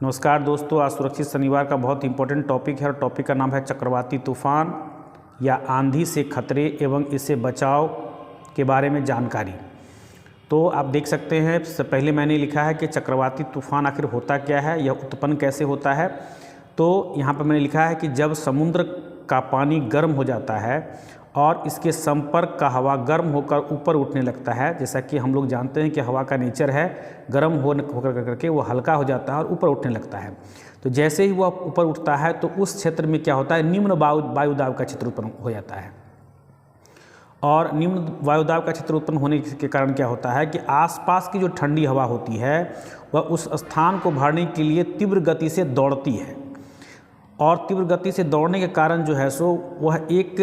नमस्कार दोस्तों, आज सुरक्षित शनिवार का बहुत इंपॉर्टेंट टॉपिक है और टॉपिक का नाम है चक्रवाती तूफान या आंधी से खतरे एवं इससे बचाव के बारे में जानकारी। तो आप देख सकते हैं, सबसे पहले मैंने लिखा है कि चक्रवाती तूफान आखिर होता क्या है, यह उत्पन्न कैसे होता है। तो यहाँ पर मैंने लिखा है कि जब समुद्र का पानी गर्म हो जाता है और इसके संपर्क का हवा गर्म होकर ऊपर उठने लगता है। जैसा कि हम लोग जानते हैं कि हवा का नेचर है गर्म होकर करके वो हल्का हो जाता है और ऊपर उठने लगता है। तो जैसे ही वह ऊपर उठता है तो उस क्षेत्र में क्या होता है, निम्न वायुदाब का क्षेत्र उत्पन्न हो जाता है। और निम्न वायुदाब का क्षेत्र उत्पन्न होने के कारण क्या होता है कि आसपास की जो ठंडी हवा होती है वह उस स्थान को भरने के लिए तीव्र गति से दौड़ती है और तीव्र गति से दौड़ने के कारण जो है सो वह एक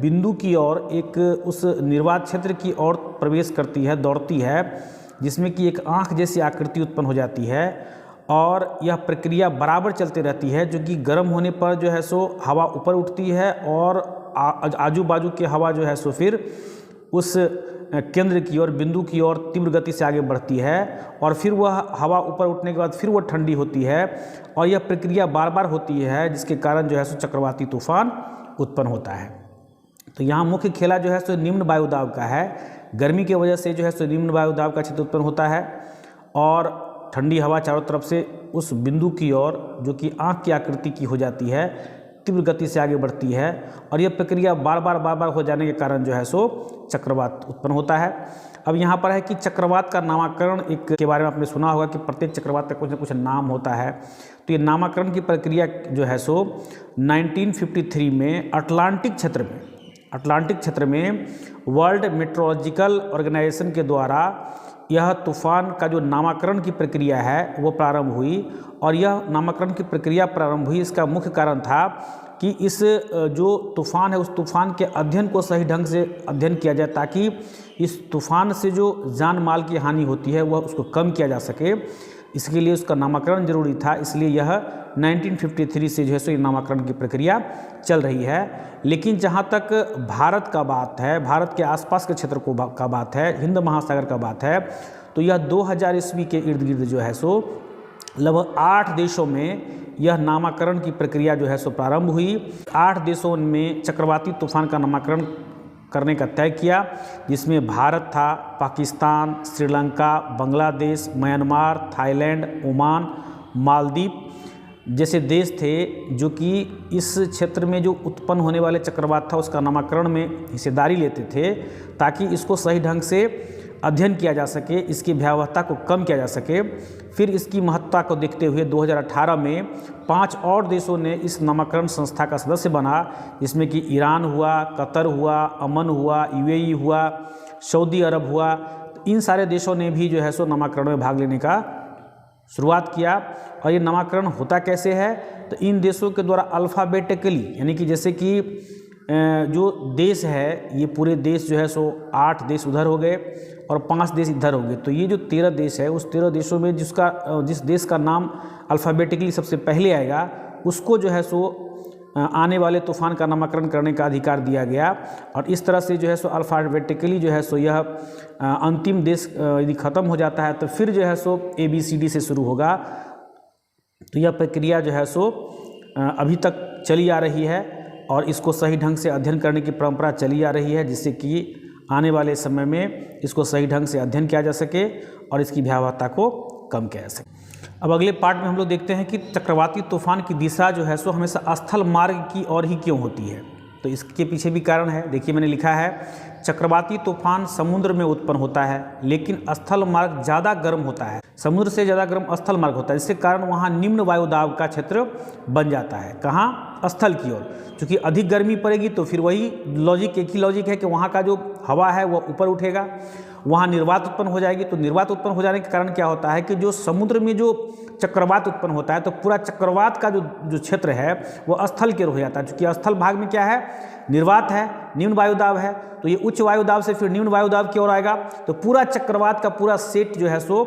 बिंदु की ओर, एक उस निर्वात क्षेत्र की ओर प्रवेश करती है, दौड़ती है, जिसमें कि एक आँख जैसी आकृति उत्पन्न हो जाती है। और यह प्रक्रिया बराबर चलती रहती है, जो कि गर्म होने पर जो है सो हवा ऊपर उठती है और आजू बाजू की हवा जो है सो फिर उस केंद्र की ओर, बिंदु की ओर तीव्र गति से आगे बढ़ती है और फिर वह हवा ऊपर उठने के बाद फिर वह ठंडी होती है और यह प्रक्रिया बार बार होती है, जिसके कारण जो है सो चक्रवाती तूफान उत्पन्न होता है। तो यहाँ मुख्य खेला जो है सो निम्न वायुदाब का है। गर्मी की वजह से जो है सो निम्न वायुदाब का क्षेत्र उत्पन्न होता है और ठंडी हवा चारों तरफ से उस बिंदु की ओर, जो कि आँख की आकृति की हो जाती है, तीव्र गति से आगे बढ़ती है और यह प्रक्रिया बार बार हो जाने के कारण जो है सो चक्रवात उत्पन्न होता है। अब यहाँ पर है कि चक्रवात का नामकरण एक के बारे में आपने सुना होगा कि प्रत्येक चक्रवात का कुछ न कुछ नाम होता है। तो ये नामकरण की प्रक्रिया जो है सो 1953 में अटलांटिक क्षेत्र में वर्ल्ड मेट्रोलॉजिकल ऑर्गेनाइजेशन के द्वारा यह तूफान का जो नामकरण की प्रक्रिया है वो प्रारंभ हुई। और यह नामकरण की प्रक्रिया प्रारंभ हुई, इसका मुख्य कारण था कि इस जो तूफान है उस तूफान के अध्ययन को सही ढंग से अध्ययन किया जाए, ताकि इस तूफान से जो जान माल की हानि होती है वह उसको कम किया जा सके। इसके लिए उसका नामकरण जरूरी था, इसलिए यह 1953 से जो है सो ये नामकरण की प्रक्रिया चल रही है। लेकिन जहाँ तक भारत का बात है, भारत के आसपास के क्षेत्र का बात है, हिंद महासागर का बात है, तो यह 2000 ईस्वी के इर्द गिर्द जो है सो लगभग 8 देशों में यह नामकरण की प्रक्रिया जो है सो प्रारंभ हुई। 8 देशों में चक्रवाती तूफान का नामकरण करने का तय किया, जिसमें भारत था, Pakistan, Sri Lanka, Bangladesh, Myanmar, Thailand, Oman, Maldives जैसे देश थे, जो कि इस क्षेत्र में जो उत्पन्न होने वाले चक्रवात था उसका नामकरण में हिस्सेदारी लेते थे, ताकि इसको सही ढंग से अध्ययन किया जा सके, इसकी भयावहता को कम किया जा सके। फिर इसकी महत्ता को देखते हुए 2018 में 5 और देशों ने इस नामकरण संस्था का सदस्य बना, जिसमें कि ईरान हुआ, कतर हुआ, अमन हुआ, यूएई हुआ, सऊदी अरब हुआ। तो इन सारे देशों ने भी जो है सो नामकरण में भाग लेने का शुरुआत किया। और ये नामकरण होता कैसे है, तो इन देशों के द्वारा अल्फ़ाबेटिकली, यानी कि जैसे कि जो देश है, ये पूरे देश जो है सो 8 देश उधर हो गए और 5 देश इधर हो गए। तो ये जो 13 देश है, उस 13 देशों में जिस देश का नाम अल्फ़ाबेटिकली सबसे पहले आएगा उसको जो है सो आने वाले तूफान का नामकरण करने का अधिकार दिया गया। और इस तरह से जो है सो अल्फ़ाबेटिकली जो है सो यह अंतिम देश यदि ख़त्म हो जाता है तो फिर जो है सो ABCD से शुरू होगा। तो यह प्रक्रिया जो है सो अभी तक चली आ रही है और इसको सही ढंग से अध्ययन करने की परंपरा चली आ रही है, जिससे कि आने वाले समय में इसको सही ढंग से अध्ययन किया जा सके और इसकी भयावहता को कम किया जा सके। अब अगले पार्ट में हम लोग देखते हैं कि चक्रवाती तूफान की दिशा जो है सो हमेशा स्थल मार्ग की ओर ही क्यों होती है। तो इसके पीछे भी कारण है। देखिए, मैंने लिखा है चक्रवाती तूफान समुद्र में उत्पन्न होता है, लेकिन स्थल मार्ग ज़्यादा गर्म होता है, समुद्र से ज़्यादा गर्म स्थल मार्ग होता है, जिसके कारण वहाँ निम्न वायुदाब का क्षेत्र बन जाता है। कहाँ? स्थल की ओर। क्योंकि अधिक गर्मी पड़ेगी तो फिर वही लॉजिक, एक ही लॉजिक है कि वहाँ का जो हवा है वह ऊपर उठेगा, वहाँ निर्वात उत्पन्न हो जाएगी। तो निर्वात उत्पन्न हो जाने के कारण क्या होता है कि जो समुद्र में जो चक्रवात उत्पन्न होता है, तो पूरा चक्रवात का जो क्षेत्र है वो स्थल की ओर हो जाता है। क्योंकि स्थल भाग में क्या है, निर्वात है, निम्न वायुदाब है, तो ये उच्च वायुदाब से फिर निम्न वायुदाब की ओर आएगा। तो पूरा चक्रवात का पूरा सेट जो है सो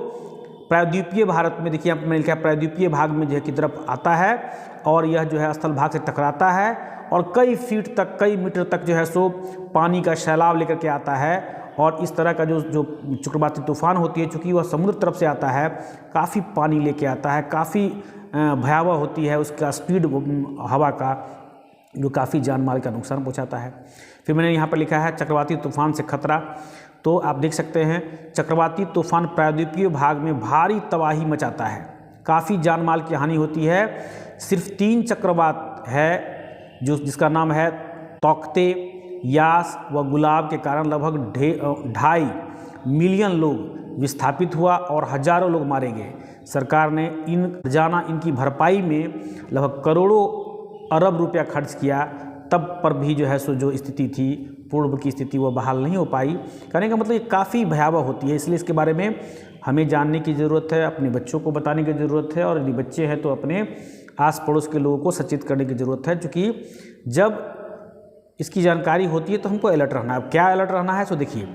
प्रायद्वीपीय भारत में, देखिए यहाँ पर मैंने लिखा है प्रायद्वीपीय भाग में जो है की तरफ आता है और यह जो है स्थल भाग से टकराता है और कई फीट तक, कई मीटर तक जो है सो पानी का सैलाब लेकर के आता है और इस तरह का जो चक्रवाती तूफान होती है, चूँकि वह समुद्र तरफ से आता है, काफ़ी पानी लेके आता है, काफ़ी भयावह होती है उसका स्पीड हवा का, जो काफ़ी जान माल का नुकसान पहुंचाता है। फिर मैंने यहाँ पर लिखा है चक्रवाती तूफान से खतरा। तो आप देख सकते हैं चक्रवाती तूफान प्रायद्वीपीय भाग में भारी तबाही मचाता है, काफ़ी जान माल की हानि होती है। सिर्फ 3 चक्रवात है जिसका नाम है तौकते, यास व गुलाब के कारण लगभग 2.5 मिलियन लोग विस्थापित हुआ और हजारों लोग मारे गए। सरकार ने इनकी भरपाई में लगभग करोड़ों अरब रुपया खर्च किया, तब पर भी जो है सो जो स्थिति थी, पूर्व की स्थिति वो बहाल नहीं हो पाई। कहने का मतलब ये काफ़ी भयावह होती है, इसलिए इसके बारे में हमें जानने की ज़रूरत है, अपने बच्चों को बताने की ज़रूरत है, और यदि बच्चे हैं तो अपने आस पड़ोस के लोगों को सचेत करने की ज़रूरत है, क्योंकि जब इसकी जानकारी होती है तो हमको अलर्ट रहना है। अब क्या अलर्ट रहना है, सो देखिए,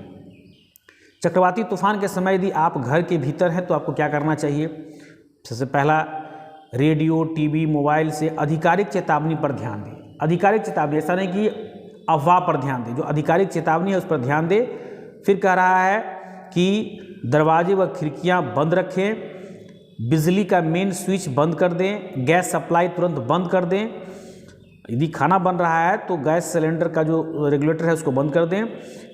चक्रवाती तूफान के समय यदि आप घर के भीतर हैं तो आपको क्या करना चाहिए। सबसे पहला, रेडियो, टीवी, मोबाइल से आधिकारिक चेतावनी पर ध्यान दें। आधिकारिक चेतावनी, ऐसा नहीं कि अफवाह पर ध्यान दें, जो आधिकारिक चेतावनी है उस पर ध्यान दें। फिर कह रहा है कि दरवाजे व खिड़कियां बंद रखें, बिजली का मेन स्विच बंद कर दें, गैस सप्लाई तुरंत बंद कर दें। यदि खाना बन रहा है तो गैस सिलेंडर का जो रेगुलेटर है उसको बंद कर दें।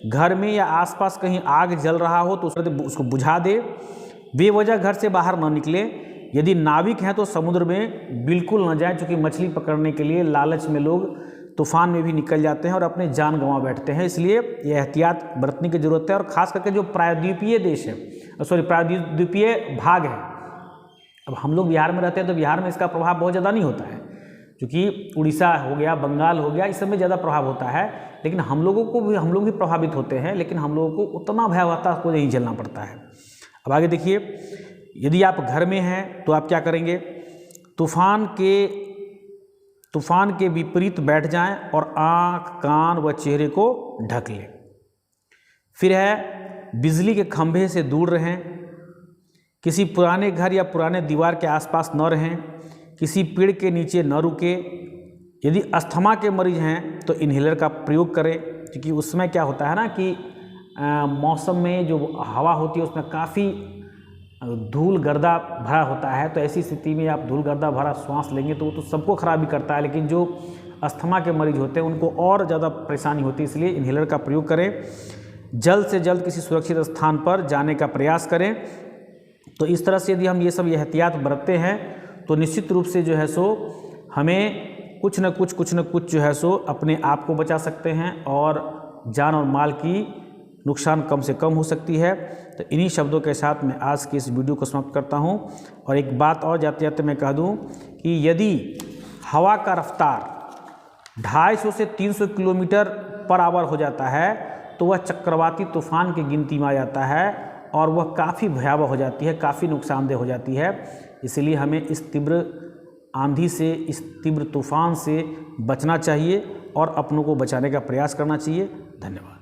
घर में या आसपास कहीं आग जल रहा हो तो उसको बुझा दें। बेवजह घर से बाहर न निकलें। यदि नाविक हैं तो समुद्र में बिल्कुल न जाएं, क्योंकि मछली पकड़ने के लिए लालच में लोग तूफान में भी निकल जाते हैं और अपने जान गंवा बैठते हैं। इसलिए यह एहतियात बरतने की ज़रूरत है। और ख़ास करके जो प्रायद्वीपीय देश है, प्रायद्वीपीय भाग है, अब हम लोग बिहार में रहते हैं तो बिहार में इसका प्रभाव बहुत ज़्यादा नहीं होता है, क्योंकि उड़ीसा हो गया, बंगाल हो गया, इस सब में ज़्यादा प्रभाव होता है। लेकिन हम लोग भी प्रभावित होते हैं, लेकिन हम लोगों को उतना भयावहता को नहीं झेलना पड़ता है। अब आगे देखिए, यदि आप घर में हैं तो आप क्या करेंगे, तूफान के विपरीत बैठ जाएं और आँख, कान व चेहरे को ढक लें। फिर है, बिजली के खंभे से दूर रहें, किसी पुराने घर या पुराने दीवार के आसपास न रहें, किसी पेड़ के नीचे न रुकें। यदि अस्थमा के मरीज हैं तो इन्हेलर का प्रयोग करें, क्योंकि उसमें क्या होता है ना कि मौसम में जो हवा होती है उसमें काफ़ी धूल गर्दा भरा होता है, तो ऐसी स्थिति में आप धूल गर्दा भरा श्वास लेंगे तो वो तो सबको खराबी करता है, लेकिन जो अस्थमा के मरीज होते हैं उनको और ज़्यादा परेशानी होती है। इसलिए इन्हेलर का प्रयोग करें। जल्द से जल्द किसी सुरक्षित स्थान पर जाने का प्रयास करें। तो इस तरह से यदि हम ये सब एहतियात बरतते हैं तो निश्चित रूप से जो है सो हमें कुछ न कुछ जो है सो अपने आप को बचा सकते हैं और जान और माल की नुकसान कम से कम हो सकती है। तो इन्हीं शब्दों के साथ मैं आज की इस वीडियो को समाप्त करता हूं। और एक बात और जाते जाते मैं कह दूं कि यदि हवा का रफ्तार 250 से 300 किलोमीटर पर आवर हो जाता है तो वह चक्रवाती तूफान की गिनती में आ जाता है और वह काफ़ी भयावह हो जाती है, काफ़ी नुकसानदेह हो जाती है। इसलिए हमें इस तीव्र आंधी से, इस तीव्र तूफान से बचना चाहिए और अपनों को बचाने का प्रयास करना चाहिए। धन्यवाद।